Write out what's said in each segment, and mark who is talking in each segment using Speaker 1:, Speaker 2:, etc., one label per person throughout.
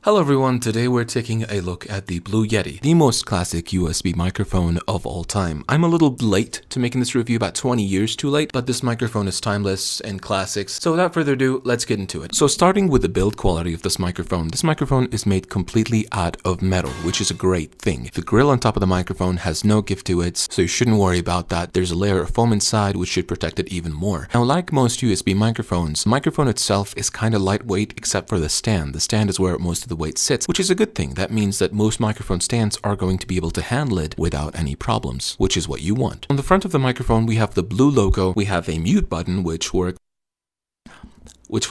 Speaker 1: Hello everyone, today we're taking a look at the Blue Yeti, the most classic USB microphone of all time. I'm a little late to making this review, about 20 years too late, but this microphone is timeless and classics. So without further ado, let's get into it. So starting with the build quality of this microphone is made completely out of metal, which is a great thing. The grill on top of the microphone has no give to it, so you shouldn't worry about that. There's a layer of foam inside which should protect it even more. Now, like most USB microphones, the microphone itself is kind of lightweight except for the stand. The stand is where most of the weight sits, which is a good thing. That means that most microphone stands are going to be able to handle it without any problems, which is what you want. On the front of the microphone, we have the blue logo. We have a mute button, which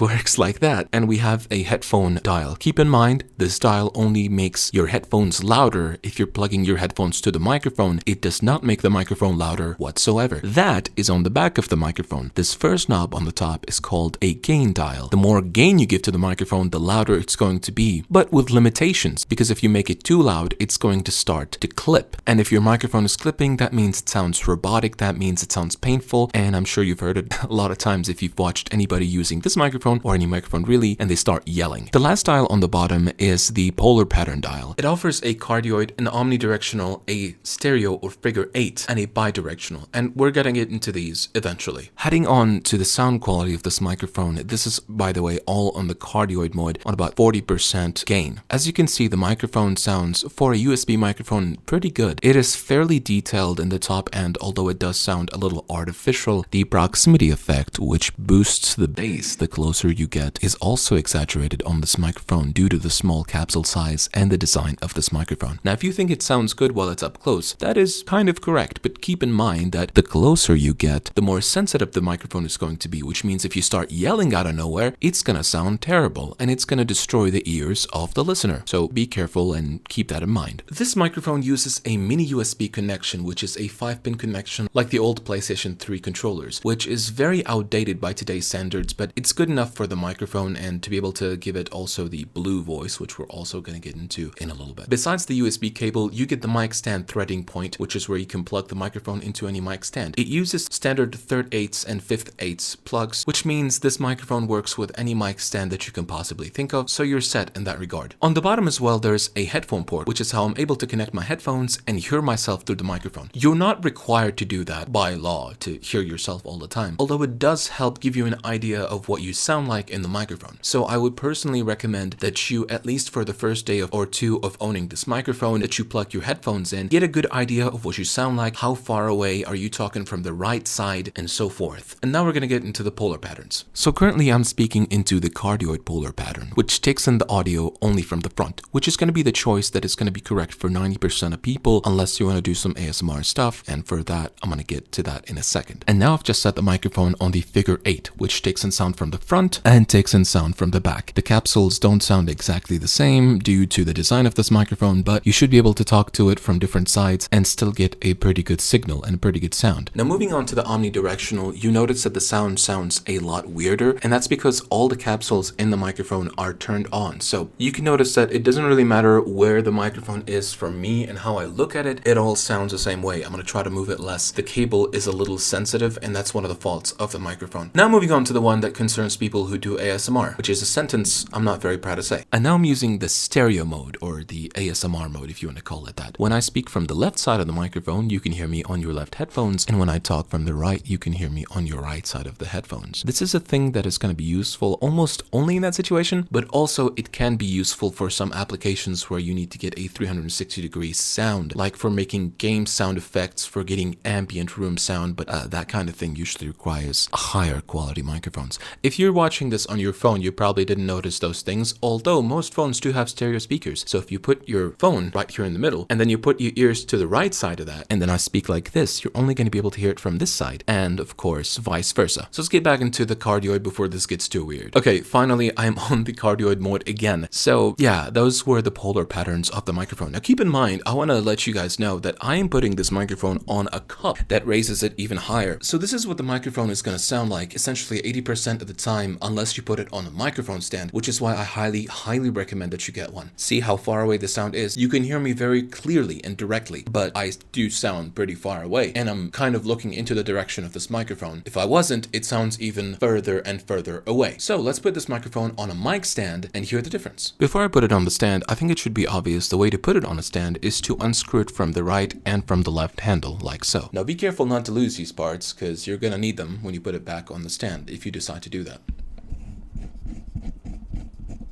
Speaker 1: works like that, and we have a headphone dial. Keep in mind, this dial only makes your headphones louder if you're plugging your headphones to the microphone. It does not make the microphone louder whatsoever. That is on the back of the microphone. This first knob on the top is called a gain dial. The more gain you give to the microphone, the louder it's going to be, but with limitations, because if you make it too loud, it's going to start to clip. And if your microphone is clipping, that means it sounds robotic, that means it sounds painful, and I'm sure you've heard it a lot of times if you've watched anybody using this microphone or any microphone really, and they start yelling. The last dial on the bottom is the polar pattern dial. It offers a cardioid, an omnidirectional, a stereo or figure 8, and a bidirectional, and we're getting it into these eventually. Heading on to the sound quality of this microphone, this is, by the way, all on the cardioid mode on about 40% gain. As you can see, the microphone sounds, for a USB microphone, pretty good. It is fairly detailed in the top end, although it does sound a little artificial. The proximity effect, which boosts the bass the closer you get, is also exaggerated on this microphone due to the small capsule size and the design of this microphone. Now, if you think it sounds good while it's up close, that is kind of correct, but keep in mind that the closer you get, the more sensitive the microphone is going to be, which means if you start yelling out of nowhere, it's gonna sound terrible and it's gonna destroy the ears of the listener. So be careful and keep that in mind. This microphone uses a mini USB connection, which is a 5-pin connection like the old PlayStation 3 controllers, which is very outdated by today's standards, but it's good enough for the microphone and to be able to give it also the blue voice, which we're also going to get into in a little bit. Besides the USB cable, you get the mic stand threading point, which is where you can plug the microphone into any mic stand. It uses standard 3/8 and 5/8 plugs, which means this microphone works with any mic stand that you can possibly think of, so you're set in that regard. On the bottom as well, there's a headphone port, which is how I'm able to connect my headphones and hear myself through the microphone. You're not required to do that by law to hear yourself all the time, although it does help give you an idea of what you sound like in the microphone. So I would personally recommend that you, at least for the first day or two of owning this microphone, that you plug your headphones in, get a good idea of what you sound like, how far away are you talking from the right side, and so forth. And now we're going to get into the polar patterns. So currently I'm speaking into the cardioid polar pattern, which takes in the audio only from the front, which is going to be the choice that is going to be correct for 90% of people, unless you want to do some ASMR stuff, and for that, I'm going to get to that in a second. And now I've just set the microphone on the figure 8, which takes in sound from the front and takes in sound from the back. The capsules don't sound exactly the same due to the design of this microphone, but you should be able to talk to it from different sides and still get a pretty good signal and a pretty good sound. Now, moving on to the omnidirectional, you notice that the sound sounds a lot weirder, and that's because all the capsules in the microphone are turned on. So you can notice that it doesn't really matter where the microphone is from me and how I look at it, it all sounds the same way. I'm going to try to move it less. The cable is a little sensitive, and that's one of the faults of the microphone. Now moving on to the one that concerns people who do ASMR, which is a sentence I'm not very proud to say. And now I'm using the stereo mode, or the ASMR mode if you want to call it that. When I speak from the left side of the microphone, you can hear me on your left headphones, and when I talk from the right, you can hear me on your right side of the headphones. This is a thing that is going to be useful almost only in that situation, but also it can be useful for some applications where you need to get a 360-degree sound, like for making game sound effects, for getting ambient room sound, but that kind of thing usually requires higher quality microphones. If you're watching this on your phone, you probably didn't notice those things, although most phones do have stereo speakers. So if you put your phone right here in the middle, and then you put your ears to the right side of that, and then I speak like this, you're only going to be able to hear it from this side, and of course, vice versa. So let's get back into the cardioid before this gets too weird. Okay, finally, I'm on the cardioid mode again. So yeah, those were the polar patterns of the microphone. Now keep in mind, I want to let you guys know that I am putting this microphone on a cup that raises it even higher. So this is what the microphone is going to sound like, essentially 80% of the time time unless you put it on a microphone stand, which is why I highly recommend that you get one. See how far away the sound is? You can hear me very clearly and directly, but I do sound pretty far away, and I'm kind of looking into the direction of this microphone. If I wasn't, it sounds even further and further away. So let's put this microphone on a mic stand and hear the difference. Before I put it on the stand, I think it should be obvious the way to put it on a stand is to unscrew it from the right and from the left handle, like so. Now be careful not to lose these parts, because you're gonna need them when you put it back on the stand if you decide to do that.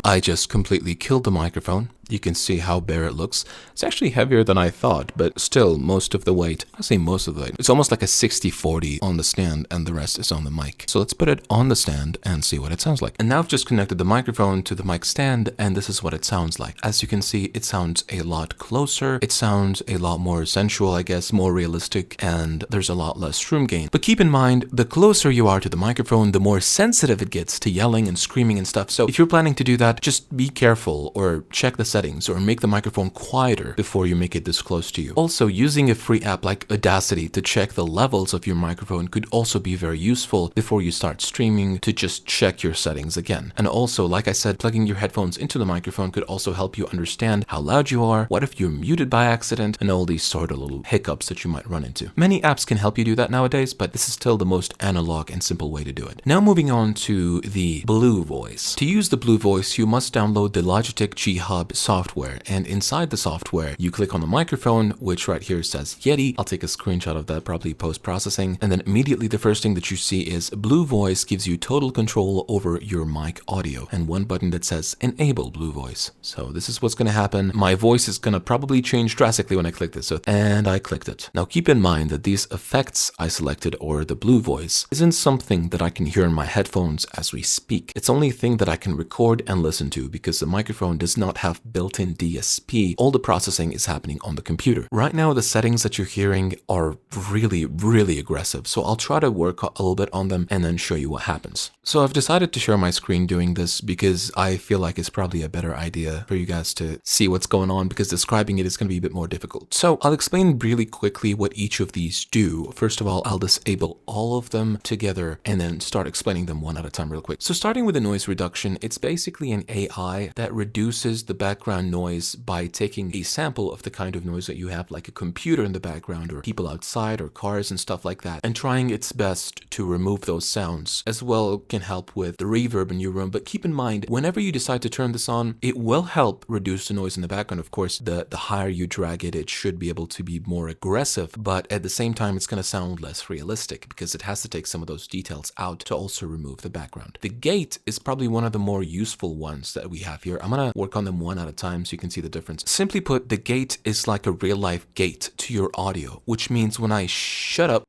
Speaker 1: I just completely killed the microphone. You can see how bare it looks. It's actually heavier than I thought, but still most of the weight, I say most of the weight, it's almost like a 60-40 on the stand and the rest is on the mic. So let's put it on the stand and see what it sounds like. And now I've just connected the microphone to the mic stand and this is what it sounds like. As you can see, it sounds a lot closer. It sounds a lot more sensual, I guess, more realistic, and there's a lot less room gain. But keep in mind, the closer you are to the microphone, the more sensitive it gets to yelling and screaming and stuff. So if you're planning to do that, just be careful or check the settings or make the microphone quieter before you make it this close to you. Also, using a free app like Audacity to check the levels of your microphone could also be very useful before you start streaming, to just check your settings again. And also, like I said, plugging your headphones into the microphone could also help you understand how loud you are, what if you're muted by accident, and all these sort of little hiccups that you might run into. Many apps can help you do that nowadays, but this is still the most analog and simple way to do it. Now moving on to the Blue Voice. To use the Blue Voice, you must download the Logitech G-Hub software, and inside the software you click on the microphone, which right here says Yeti. I'll take a screenshot of that, probably post-processing, and then immediately the first thing that you see is Blue Voice gives you total control over your mic audio, and one button that says Enable Blue Voice. So this is what's going to happen. My voice is going to probably change drastically when I click this, and I clicked it. Now keep in mind that these effects I selected, or the Blue Voice, isn't something that I can hear in my headphones as we speak. It's only a thing that I can record and listen to because the microphone does not have built-in DSP. All the processing is happening on the computer. Right now, the settings that you're hearing are really aggressive, so I'll try to work a little bit on them and then show you what happens. So I've decided to share my screen doing this because I feel like it's probably a better idea for you guys to see what's going on, because describing it is going to be a bit more difficult. So I'll explain really quickly what each of these do. First of all, I'll disable all of them together and then start explaining them one at a time real quick. So starting with the noise reduction, it's basically an AI that reduces the background noise by taking a sample of the kind of noise that you have, like a computer in the background or people outside or cars and stuff like that, and trying its best to remove those sounds. As well can help with the reverb in your room, but keep in mind, whenever you decide to turn this on, it will help reduce the noise in the background. Of course, the higher you drag it, it should be able to be more aggressive, but at the same time, it's going to sound less realistic because it has to take some of those details out to also remove the background. The gate is probably one of the more useful ones that we have here. I'm going to work on them one at a time so you can see the difference. Simply put, the gate is like a real-life gate to your audio, which means when I shut up,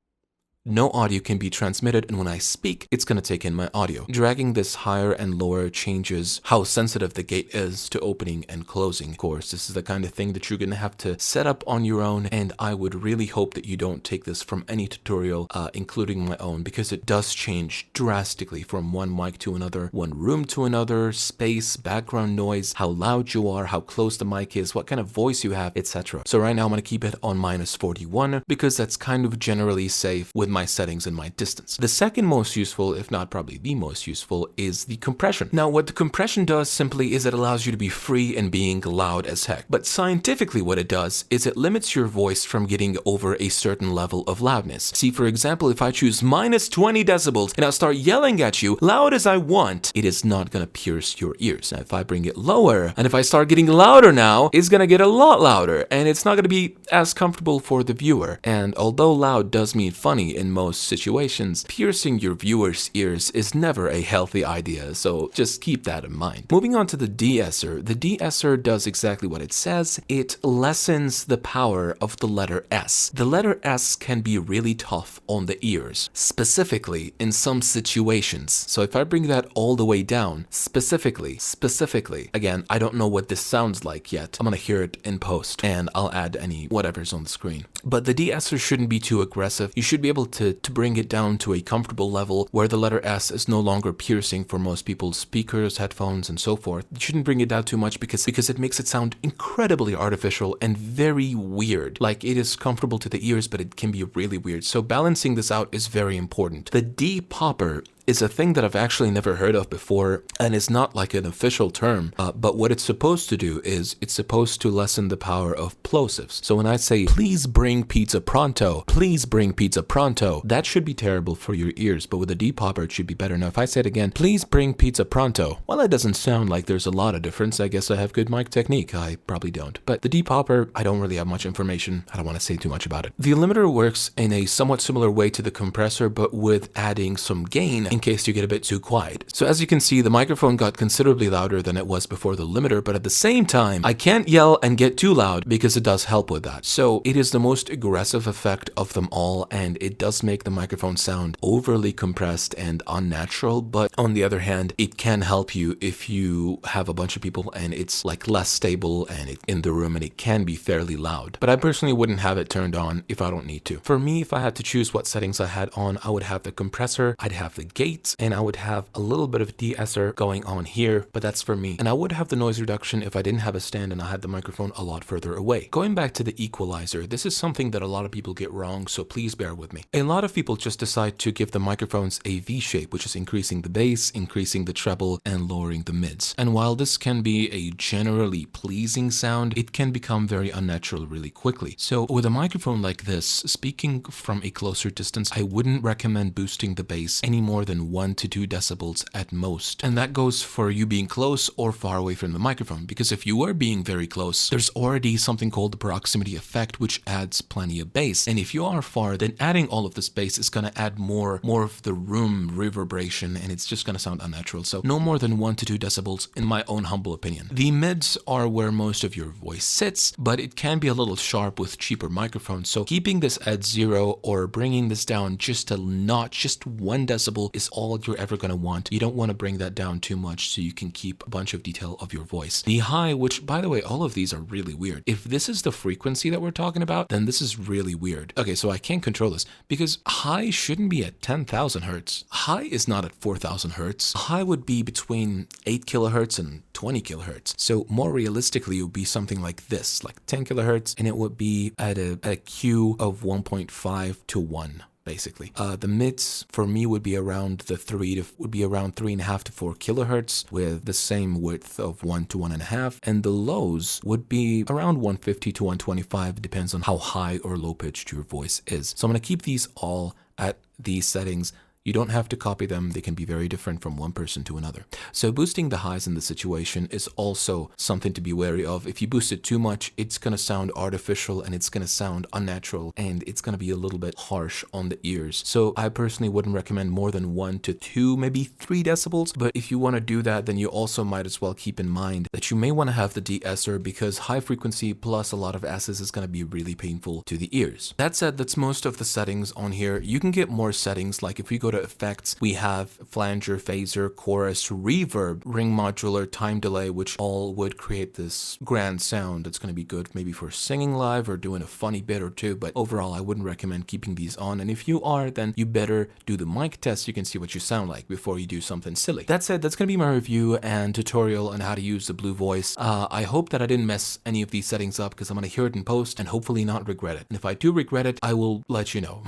Speaker 1: no audio can be transmitted, and when I speak, it's going to take in my audio. Dragging this higher and lower changes how sensitive the gate is to opening and closing. Of course, this is the kind of thing that you're going to have to set up on your own, and I would really hope that you don't take this from any tutorial, including my own, because it does change drastically from one mic to another, one room to another, space, background noise, how loud you are, how close the mic is, what kind of voice you have, etc. So right now I'm going to keep it on -41 because that's kind of generally safe with my settings and my distance. The second most useful, if not probably the most useful, is the compression. Now, what the compression does simply is it allows you to be free and being loud as heck. But scientifically what it does is it limits your voice from getting over a certain level of loudness. See, for example, if I choose -20 decibels and I start yelling at you loud as I want, it is not going to pierce your ears. Now, if I bring it lower and if I start getting louder now, it's going to get a lot louder and it's not going to be as comfortable for the viewer. And although loud does mean funny in most situations, piercing your viewers' ears is never a healthy idea, so just keep that in mind. Moving on to the de-esser. The de-esser does exactly what it says. It lessens the power of the letter S. The letter S can be really tough on the ears, specifically in some situations. So if I bring that all the way down, specifically, again, I don't know what this sounds like yet. I'm gonna hear it in post and I'll add any whatever's on the screen. But the de-esser shouldn't be too aggressive. You should be able to bring it down to a comfortable level where the letter S is no longer piercing for most people's speakers, headphones, and so forth. You shouldn't bring it down too much because it makes it sound incredibly artificial and very weird. Like, it is comfortable to the ears, but it can be really weird. So balancing this out is very important. The D-popper is a thing that I've actually never heard of before, and it's not like an official term, but what it's supposed to do is it's supposed to lessen the power of plosives. So when I say, please bring pizza pronto, please bring pizza pronto, that should be terrible for your ears, but with a depupper it should be better. Now if I say it again, please bring pizza pronto, well, that doesn't sound like there's a lot of difference. I guess I have good mic technique. I probably don't. But the depupper, I don't really have much information. I don't want to say too much about it. The limiter works in a somewhat similar way to the compressor, but with adding some gain in case you get a bit too quiet. So as you can see, the microphone got considerably louder than it was before the limiter, but at the same time, I can't yell and get too loud because it does help with that. So it is the most aggressive effect of them all, and it does make the microphone sound overly compressed and unnatural, but on the other hand, it can help you if you have a bunch of people and it's like less stable and in the room, and it can be fairly loud. But I personally wouldn't have it turned on if I don't need to. For me, if I had to choose what settings I had on, I would have the compressor, I'd have the gates, and I would have a little bit of de-esser going on here, but that's for me. And I would have the noise reduction if I didn't have a stand and I had the microphone a lot further away. Going back to the equalizer, this is something that a lot of people get wrong, so please bear with me. A lot of people just decide to give the microphones a V shape, which is increasing the bass, increasing the treble, and lowering the mids. And while this can be a generally pleasing sound, it can become very unnatural really quickly. So with a microphone like this, speaking from a closer distance, I wouldn't recommend boosting the bass any more than 1 to 2 decibels at most. And that goes for you being close or far away from the microphone, because if you are being very close, there's already something called the proximity effect, which adds plenty of bass. And if you are far, then adding all of this bass is going to add more of the room reverberation, and it's just going to sound unnatural. So no more than 1 to 2 decibels in my own humble opinion. The mids are where most of your voice sits, but it can be a little sharp with cheaper microphones. So keeping this at 0 or bringing this down just a notch, just 1 decibel is all you're ever going to want. You don't want to bring that down too much so you can keep a bunch of detail of your voice. The high, which by the way, all of these are really weird. If this is the frequency that we're talking about, then this is really weird. Okay, so I can't control this because high shouldn't be at 10,000 hertz. High is not at 4,000 hertz. High would be between 8 kilohertz and 20 kilohertz. So more realistically, it would be something like this, like 10 kilohertz, and it would be at a Q of 1.5 to 1. Basically, the mids for me would be around around 3.5 to 4 kilohertz with the same width of 1 to 1.5, and the lows would be around 150 to 125. It depends on how high or low pitched your voice is. So I'm going to keep these all at these settings. You don't have to copy them. They can be very different from one person to another. So boosting the highs in this situation is also something to be wary of. If you boost it too much, it's going to sound artificial and it's going to sound unnatural and it's going to be a little bit harsh on the ears. So I personally wouldn't recommend more than 1 to 2, maybe 3 decibels. But if you want to do that, then you also might as well keep in mind that you may want to have the de-esser because high frequency plus a lot of S's is going to be really painful to the ears. That said, that's most of the settings on here. You can get more settings. Like if we go to effects, we have flanger, phaser, chorus, reverb, ring modular, time delay, which all would create this grand sound that's going to be good maybe for singing live or doing a funny bit or two. But overall, I wouldn't recommend keeping these on. And if you are, then you better do the mic test. You can see what you sound like before you do something silly. That said, that's going to be my review and tutorial on how to use the Blue Voice. I hope that I didn't mess any of these settings up because I'm going to hear it in post and hopefully not regret it. And if I do regret it, I will let you know.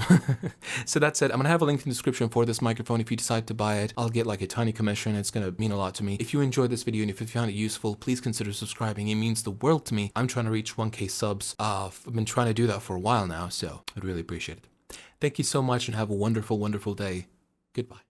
Speaker 1: So that said, I'm going to have a link in the description for this microphone. If you decide to buy it, I'll get like a tiny commission. It's going to mean a lot to me. If you enjoyed this video and if you found it useful, please consider subscribing. It means the world to me. I'm trying to reach 1K subs. I've been trying to do that for a while now, so I'd really appreciate it. Thank you so much and have a wonderful, wonderful day. Goodbye.